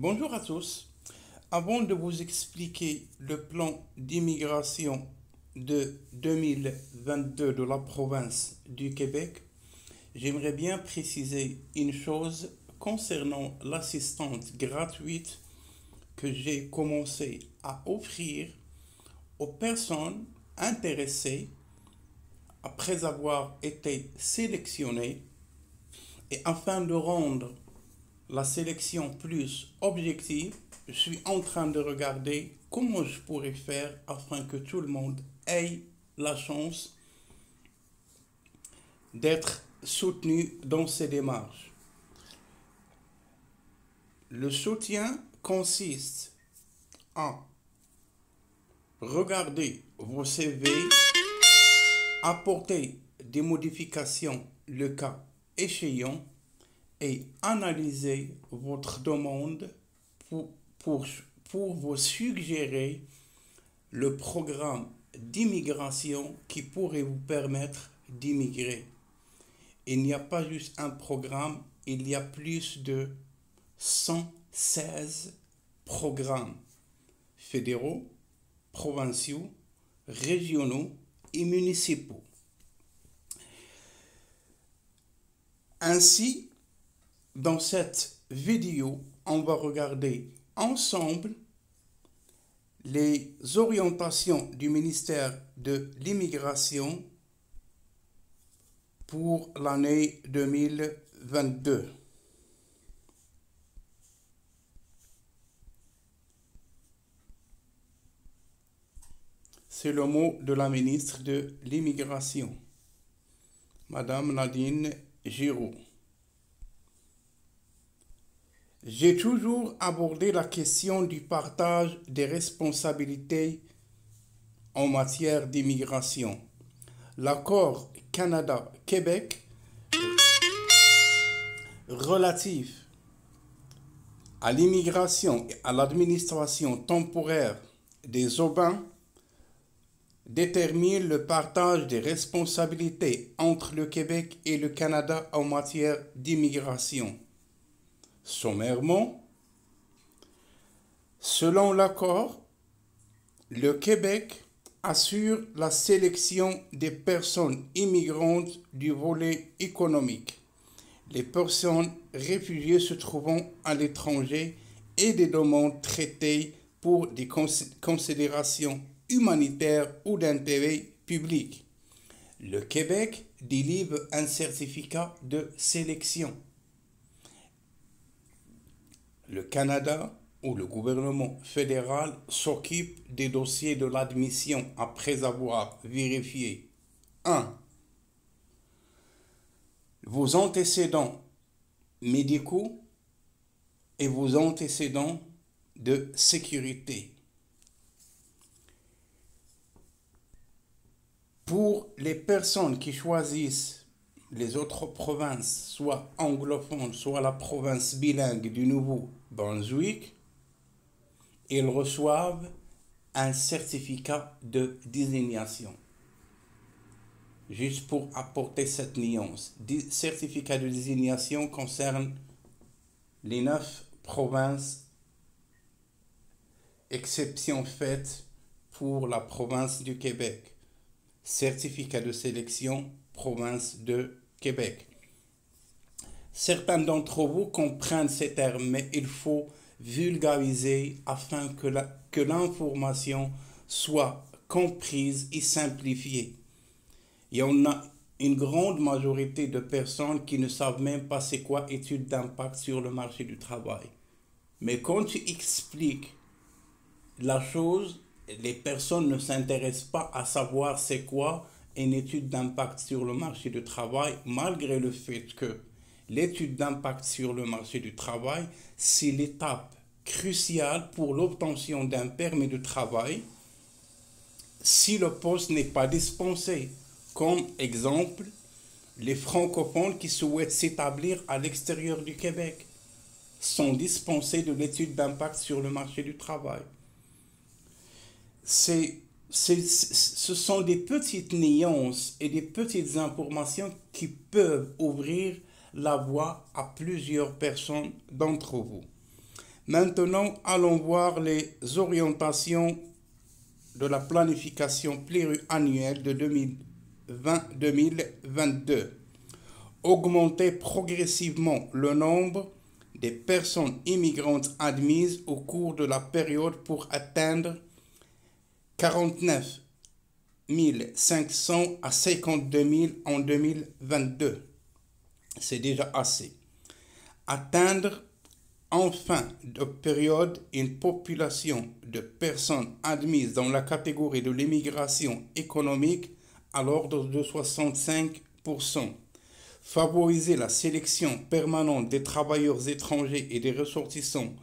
Bonjour à tous. Avant de vous expliquer le plan d'immigration de 2022 de la province du Québec, j'aimerais bien préciser une chose concernant l'assistance gratuite que j'ai commencé à offrir aux personnes intéressées après avoir été sélectionnées et afin de rendre la sélection plus objective, je suis en train de regarder comment je pourrais faire afin que tout le monde ait la chance d'être soutenu dans ces démarches. Le soutien consiste à regarder vos CV, apporter des modifications le cas échéant et analyser votre demande pour, pour, pour vous suggérer le programme d'immigration qui pourrait vous permettre d'immigrer. Il n'y a pas juste un programme, il y a plus de 116 programmes fédéraux, provinciaux, régionaux et municipaux. Ainsi, dans cette vidéo, on va regarder ensemble les orientations du ministère de l'Immigration pour l'année 2022. C'est le mot de la ministre de l'Immigration, Madame Nadine Giraud. J'ai toujours abordé la question du partage des responsabilités en matière d'immigration. L'accord Canada-Québec relatif à l'immigration et à l'administration temporaire des aubains détermine le partage des responsabilités entre le Québec et le Canada en matière d'immigration. Sommairement, selon l'accord, le Québec assure la sélection des personnes immigrantes du volet économique, les personnes réfugiées se trouvant à l'étranger et des demandes traitées pour des considérations humanitaires ou d'intérêt public. Le Québec délivre un certificat de sélection. Le Canada ou le gouvernement fédéral s'occupe des dossiers de l'admission après avoir vérifié 1. Vos antécédents médicaux et vos antécédents de sécurité. Pour les personnes qui choisissent les autres provinces, soit anglophones, soit la province bilingue du Nouveau-Brunswick, ils reçoivent un certificat de désignation. Juste pour apporter cette nuance. Certificat de désignation concerne les 9 provinces, exception faite pour la province du Québec. Certificat de sélection, province de Québec. Certains d'entre vous comprennent ces termes, mais il faut vulgariser afin que l'information soit comprise et simplifiée. Il y en a une grande majorité de personnes qui ne savent même pas c'est quoi étude d'impact sur le marché du travail. Mais quand tu expliques la chose, les personnes ne s'intéressent pas à savoir c'est quoi une étude d'impact sur le marché du travail, malgré le fait que l'étude d'impact sur le marché du travail, c'est l'étape cruciale pour l'obtention d'un permis de travail si le poste n'est pas dispensé. Comme exemple, les francophones qui souhaitent s'établir à l'extérieur du Québec sont dispensés de l'étude d'impact sur le marché du travail. Ce sont des petites nuances et des petites informations qui peuvent ouvrir la voie à plusieurs personnes d'entre vous. Maintenant, allons voir les orientations de la planification pluriannuelle de 2020-2022. Augmenter progressivement le nombre des personnes immigrantes admises au cours de la période pour atteindre 49 500 à 52 000 en 2022. C'est déjà assez. Atteindre en fin de période une population de personnes admises dans la catégorie de l'immigration économique à l'ordre de 65%. Favoriser la sélection permanente des travailleurs étrangers et des ressortissants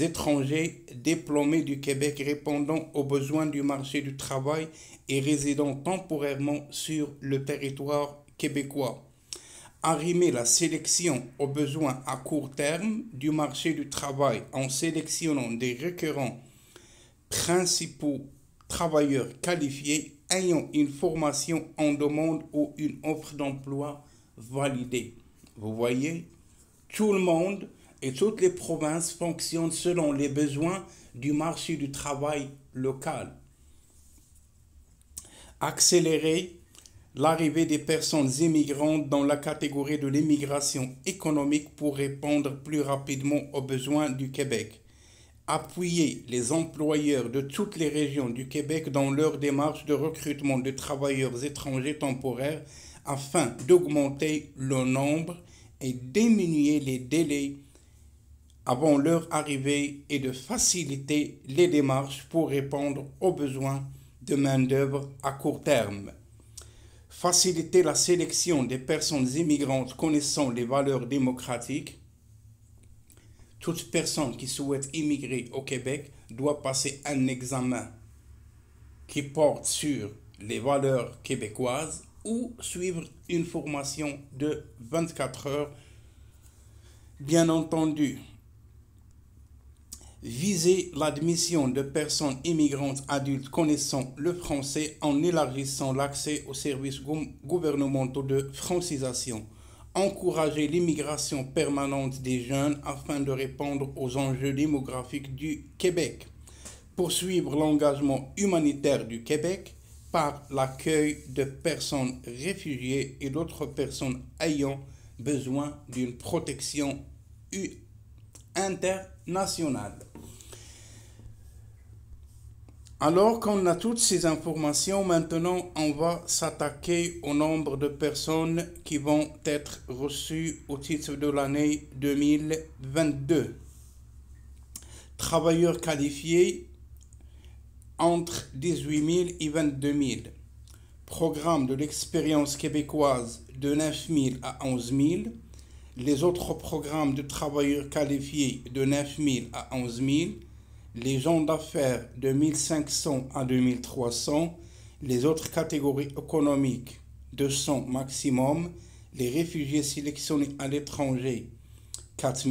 étrangers diplômés du Québec répondant aux besoins du marché du travail et résidant temporairement sur le territoire québécois. Arrimer la sélection aux besoins à court terme du marché du travail en sélectionnant des requérants principaux travailleurs qualifiés ayant une formation en demande ou une offre d'emploi validée. Vous voyez, tout le monde et toutes les provinces fonctionnent selon les besoins du marché du travail local. Accélérer l'arrivée des personnes immigrantes dans la catégorie de l'immigration économique pour répondre plus rapidement aux besoins du Québec. Appuyer les employeurs de toutes les régions du Québec dans leur démarche de recrutement de travailleurs étrangers temporaires afin d'augmenter le nombre et diminuer les délais avant leur arrivée et de faciliter les démarches pour répondre aux besoins de main-d'œuvre à court terme. Faciliter la sélection des personnes immigrantes connaissant les valeurs démocratiques. Toute personne qui souhaite immigrer au Québec doit passer un examen qui porte sur les valeurs québécoises ou suivre une formation de 24 heures, bien entendu. Viser l'admission de personnes immigrantes adultes connaissant le français en élargissant l'accès aux services gouvernementaux de francisation. Encourager l'immigration permanente des jeunes afin de répondre aux enjeux démographiques du Québec. Poursuivre l'engagement humanitaire du Québec par l'accueil de personnes réfugiées et d'autres personnes ayant besoin d'une protection internationale. Alors qu'on a toutes ces informations, maintenant on va s'attaquer au nombre de personnes qui vont être reçues au titre de l'année 2022. Travailleurs qualifiés entre 18 000 et 22 000. Programme de l'expérience québécoise de 9 000 à 11 000. Les autres programmes de travailleurs qualifiés de 9 000 à 11 000. Les gens d'affaires de 1 500 à 2 300, les autres catégories économiques 200 maximum, les réfugiés sélectionnés à l'étranger 4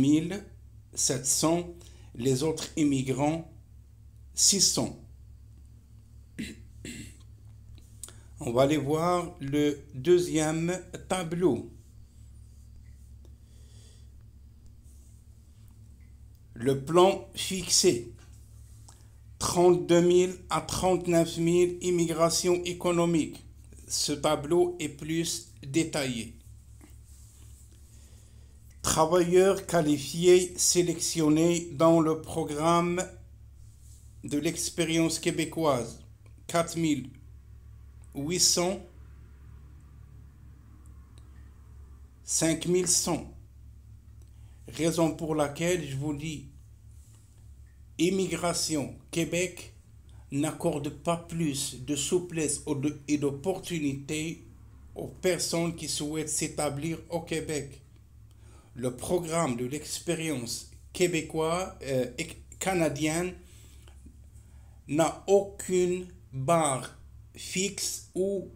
700, les autres immigrants 600. On va aller voir le deuxième tableau. Le plan fixé. 32 000 à 39 000 immigrations économiques. Ce tableau est plus détaillé. Travailleurs qualifiés sélectionnés dans le programme de l'expérience québécoise. 4 800, 5 100. Raison pour laquelle je vous dis, Immigration Québec n'accorde pas plus de souplesse et d'opportunités aux personnes qui souhaitent s'établir au Québec. Le programme de l'expérience canadienne n'a aucune barre fixe ou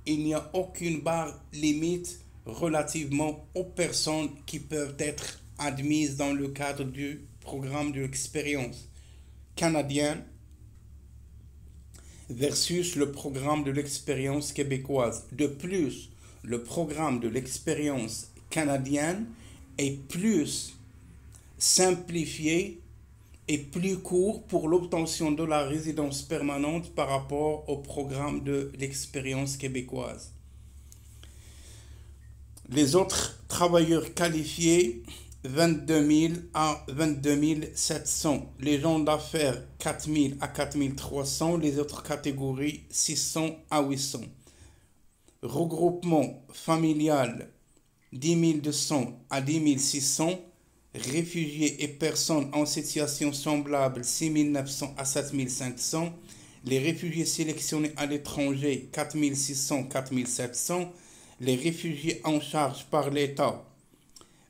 il n'y a aucune barre limite relativement aux personnes qui peuvent être admises dans le cadre du programme de l'expérience canadienne versus le programme de l'expérience québécoise. De plus, le programme de l'expérience canadienne est plus simplifié est plus court pour l'obtention de la résidence permanente par rapport au programme de l'expérience québécoise. Les autres travailleurs qualifiés, 22 000 à 22 700. Les gens d'affaires, 4 000 à 4 300. Les autres catégories, 600 à 800. Regroupement familial, 10 200 à 10 600. Réfugiés et personnes en situation semblable, 6 900 à 7 500. Les réfugiés sélectionnés à l'étranger, 4 600, 4 700. Les réfugiés en charge par l'État,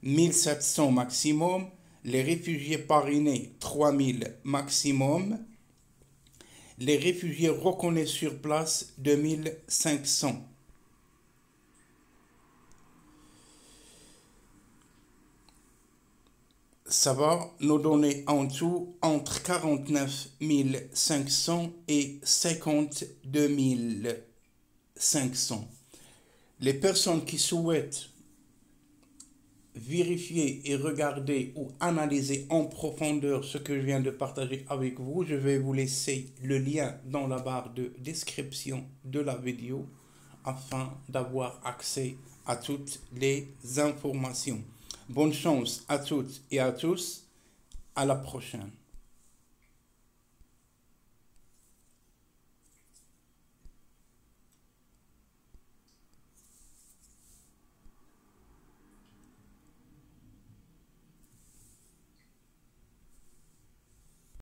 1 700 maximum. Les réfugiés parrainés, 3 000 maximum. Les réfugiés reconnus sur place, 2 500. Ça va nous donner en tout entre 49 500 et 52 500. Les personnes qui souhaitent vérifier et regarder ou analyser en profondeur ce que je viens de partager avec vous, je vais vous laisser le lien dans la barre de description de la vidéo afin d'avoir accès à toutes les informations. Bonne chance à toutes et à tous. À la prochaine.